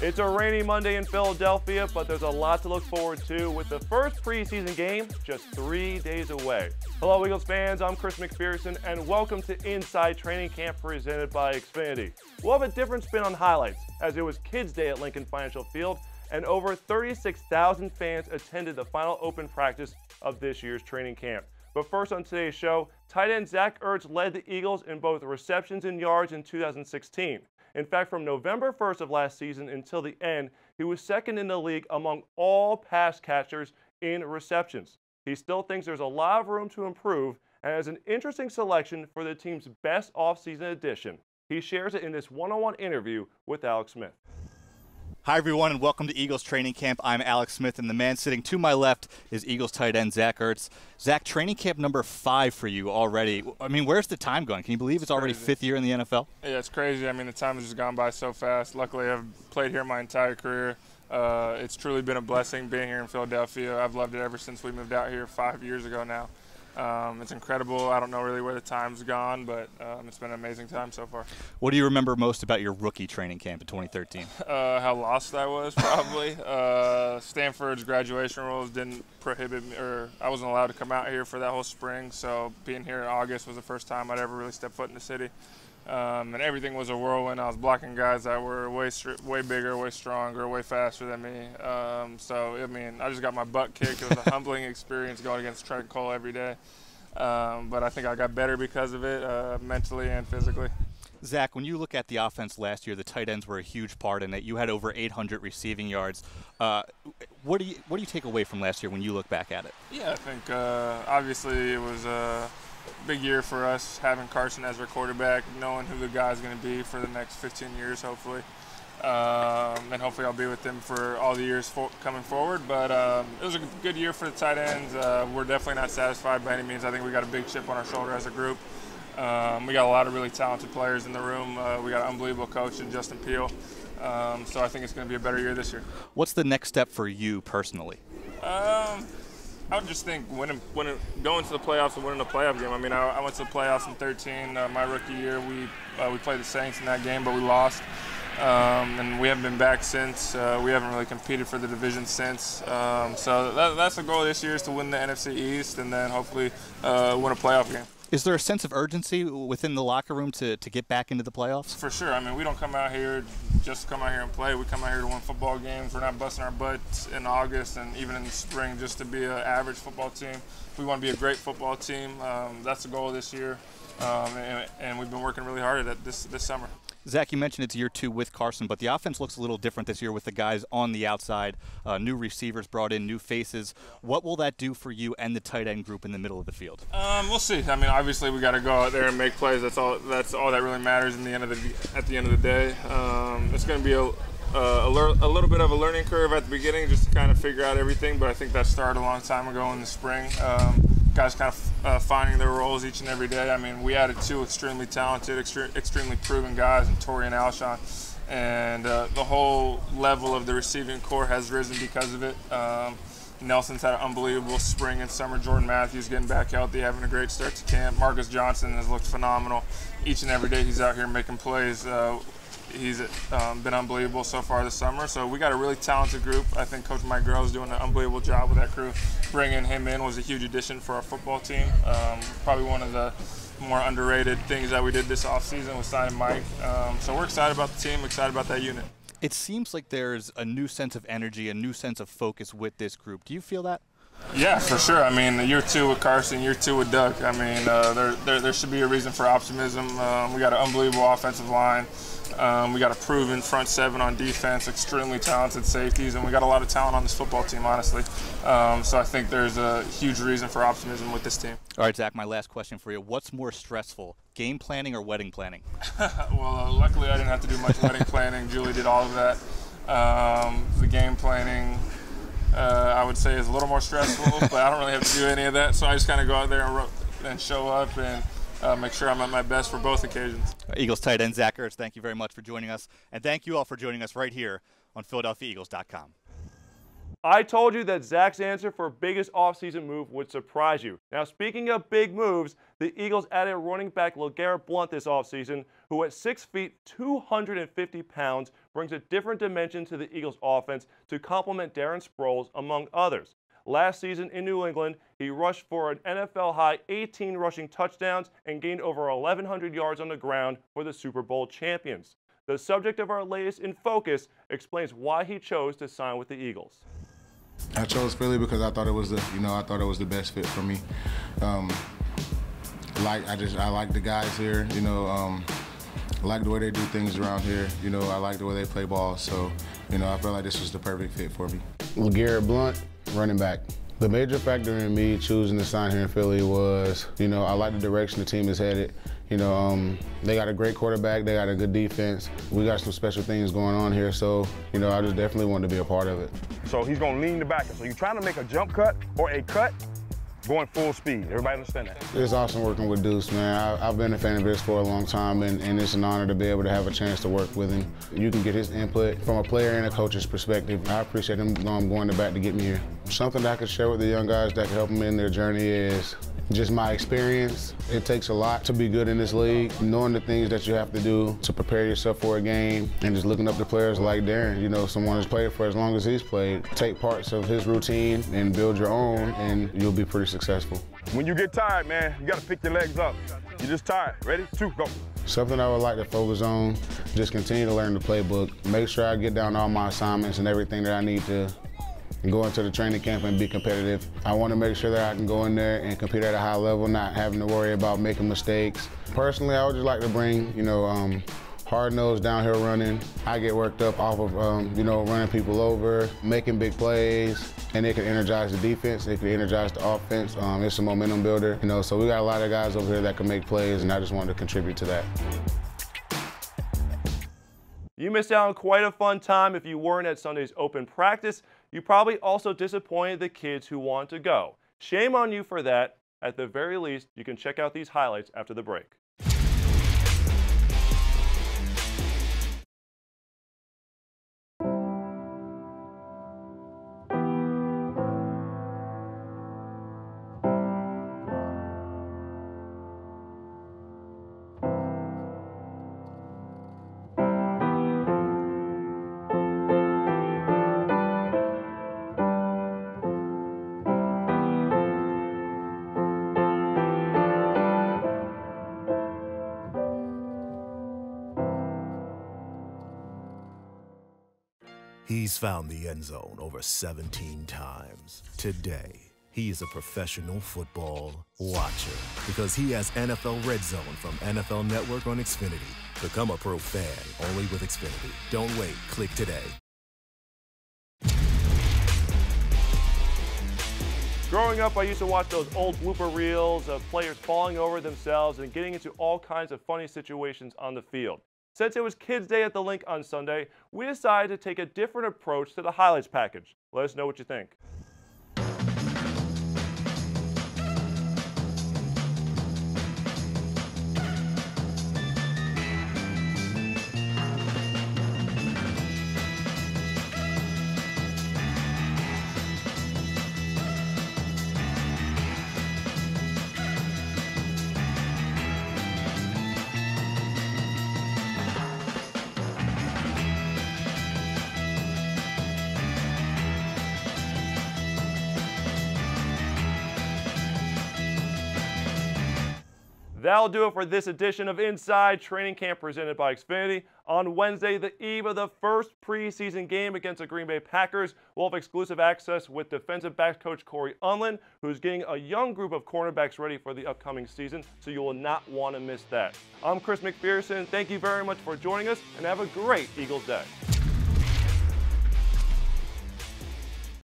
It's a rainy Monday in Philadelphia, but there's a lot to look forward to with the first preseason game just 3 days away. Hello, Eagles fans. I'm Chris McPherson, and welcome to Inside Training Camp presented by Xfinity. We'll have a different spin on highlights, as it was Kids Day at Lincoln Financial Field, and over 36,000 fans attended the final open practice of this year's training camp. But first on today's show, tight end Zach Ertz led the Eagles in both receptions and yards in 2016. In fact, from November 1st of last season until the end, he was second in the league among all pass catchers in receptions. He still thinks there's a lot of room to improve and has an interesting selection for the team's best offseason addition. He shares it in this one-on-one interview with Alex Smith. Hi, everyone, and welcome to Eagles Training Camp. I'm Alex Smith, and the man sitting to my left is Eagles tight end Zach Ertz. Zach, training camp number 5 for you already. I mean, where's the time going? Can you believe it's already 5th year in the NFL? Yeah, it's crazy. I mean, the time has just gone by so fast. Luckily, I've played here my entire career. It's truly been a blessing being here in Philadelphia. I've loved it ever since we moved out here 5 years ago now. It's incredible. I don't know really where the time's gone, but it's been an amazing time so far. What do you remember most about your rookie training camp in 2013? How lost I was, probably. Stanford's graduation rules didn't prohibit me, or I wasn't allowed to come out here for that whole spring, so being here in August was the first time I'd ever really stepped foot in the city. And everything was a whirlwind. I was blocking guys that were way bigger, way stronger, way faster than me. So, I mean, I just got my butt kicked. It was a humbling experience going against Trent Cole every day. But I think I got better because of it, mentally and physically. Zach, when you look at the offense last year, the tight ends were a huge part in it. You had over 800 receiving yards. What do you take away from last year when you look back at it? Yeah, I think obviously it was big year for us, having Carson as our quarterback, knowing who the guy's going to be for the next 15 years, hopefully. And hopefully I'll be with them for all the years coming forward. But it was a good year for the tight ends. We're definitely not satisfied by any means. I think we got a big chip on our shoulder as a group. We got a lot of really talented players in the room. We got an unbelievable coach in Justin Peel. So I think it's going to be a better year this year. What's the next step for you personally? I would just think going to the playoffs and winning a playoff game. I mean, I went to the playoffs in 2013. My rookie year, we played the Saints in that game, but we lost. And we haven't been back since. We haven't really competed for the division since. So that's the goal this year, is to win the NFC East and then hopefully win a playoff game. Is there a sense of urgency within the locker room to get back into the playoffs? For sure. I mean, we don't come out here just to come out here and play. We come out here to win football games. We're not busting our butts in August and even in the spring just to be an average football team. We want to be a great football team. That's the goal this year, and we've been working really hard at it this summer. Zach, you mentioned it's year 2 with Carson, but the offense looks a little different this year with the guys on the outside, new receivers brought in, new faces. What will that do for you and the tight end group in the middle of the field? We'll see. I mean, obviously we got to go out there and make plays. That's all that really matters at the end of the day. It's going to be a little bit of a learning curve at the beginning just to kind of figure out everything, but I think that started a long time ago in the spring. Guys kind of finding their roles each and every day. I mean, we added 2 extremely talented, extremely proven guys, in Torrey and Alshon, and the whole level of the receiving core has risen because of it. Nelson's had an unbelievable spring and summer. Jordan Matthews getting back healthy, having a great start to camp. Marcus Johnson has looked phenomenal. Each and every day he's out here making plays. He's been unbelievable so far this summer. So we got a really talented group. I think Coach Mike Groh is doing an unbelievable job with that crew. Bringing him in was a huge addition for our football team. Probably one of the more underrated things that we did this offseason was signing Mike. So we're excited about the team, excited about that unit. It seems like there's a new sense of energy, a new sense of focus with this group. Do you feel that? Yeah, for sure. I mean, year 2 with Carson, year 2 with Doug. I mean, there should be a reason for optimism. We got an unbelievable offensive line. We got a proven front 7 on defense, extremely talented safeties, and we got a lot of talent on this football team, honestly. So I think there's a huge reason for optimism with this team. All right, Zach, my last question for you. What's more stressful, game planning or wedding planning? Well, luckily I didn't have to do much wedding planning. Julie did all of that. The game planning, I would say is a little more stressful, but I don't really have to do any of that. So I just kind of go out there and show up and make sure I'm at my best for both occasions. Eagles tight end Zach Ertz, thank you very much for joining us. And thank you all for joining us right here on PhiladelphiaEagles.com. I told you that Zach's answer for biggest offseason move would surprise you. Now, speaking of big moves, the Eagles added running back LeGarrette Blount this offseason, who at 6 feet, 250 pounds, brings a different dimension to the Eagles offense to complement Darren Sproles, among others. Last season in New England, he rushed for an NFL-high 18 rushing touchdowns and gained over 1,100 yards on the ground for the Super Bowl champions. The subject of our latest In Focus explains why he chose to sign with the Eagles. I chose Philly because I thought it was the best fit for me. I like the guys here. I like the way they do things around here. I like the way they play ball. So, I felt like this was the perfect fit for me. LeGarrette Blount, running back. The major factor in me choosing to sign here in Philly was, I like the direction the team is headed. They got a great quarterback, they got a good defense. We got some special things going on here, so, I just definitely wanted to be a part of it. So he's going to lean the back. So you're trying to make a jump cut or a cut going full speed. Everybody understand that? It's awesome working with Deuce, man. I've been a fan of his for a long time, and it's an honor to be able to have a chance to work with him. You can get his input from a player and a coach's perspective. I appreciate him going to bat to get me here. Something that I could share with the young guys that can help them in their journey is just my experience. It takes a lot to be good in this league, knowing the things that you have to do to prepare yourself for a game, and just looking up to players like Darren, someone who's played for as long as he's played. Take parts of his routine and build your own, and you'll be pretty successful. When you get tired, man, you got to pick your legs up. You're just tired. Ready? 2, go. Something I would like to focus on, just continue to learn the playbook, make sure I get down all my assignments and everything that I need to go into the training camp and be competitive. I want to make sure that I can go in there and compete at a high level, not having to worry about making mistakes. Personally, I would just like to bring, hard-nosed downhill running. I get worked up off of, running people over, making big plays, and it can energize the defense, it can energize the offense. It's a momentum builder, so we got a lot of guys over here that can make plays, and I just wanted to contribute to that. You missed out on quite a fun time if you weren't at Sunday's open practice. You probably also disappointed the kids who want to go. Shame on you for that. At the very least, you can check out these highlights after the break. He's found the end zone over 17 times. Today, he is a professional football watcher because he has NFL Red Zone from NFL Network on Xfinity. Become a pro fan only with Xfinity. Don't wait. Click today. Growing up, I used to watch those old blooper reels of players falling over themselves and getting into all kinds of funny situations on the field. Since it was Kids Day at the Link on Sunday, we decided to take a different approach to the highlights package. Let us know what you think. That'll do it for this edition of Inside Training Camp presented by Xfinity. On Wednesday, the eve of the first preseason game against the Green Bay Packers, we'll have exclusive access with defensive backs coach Corey Unlin, who's getting a young group of cornerbacks ready for the upcoming season, so you will not want to miss that. I'm Chris McPherson. Thank you very much for joining us, and have a great Eagles Day.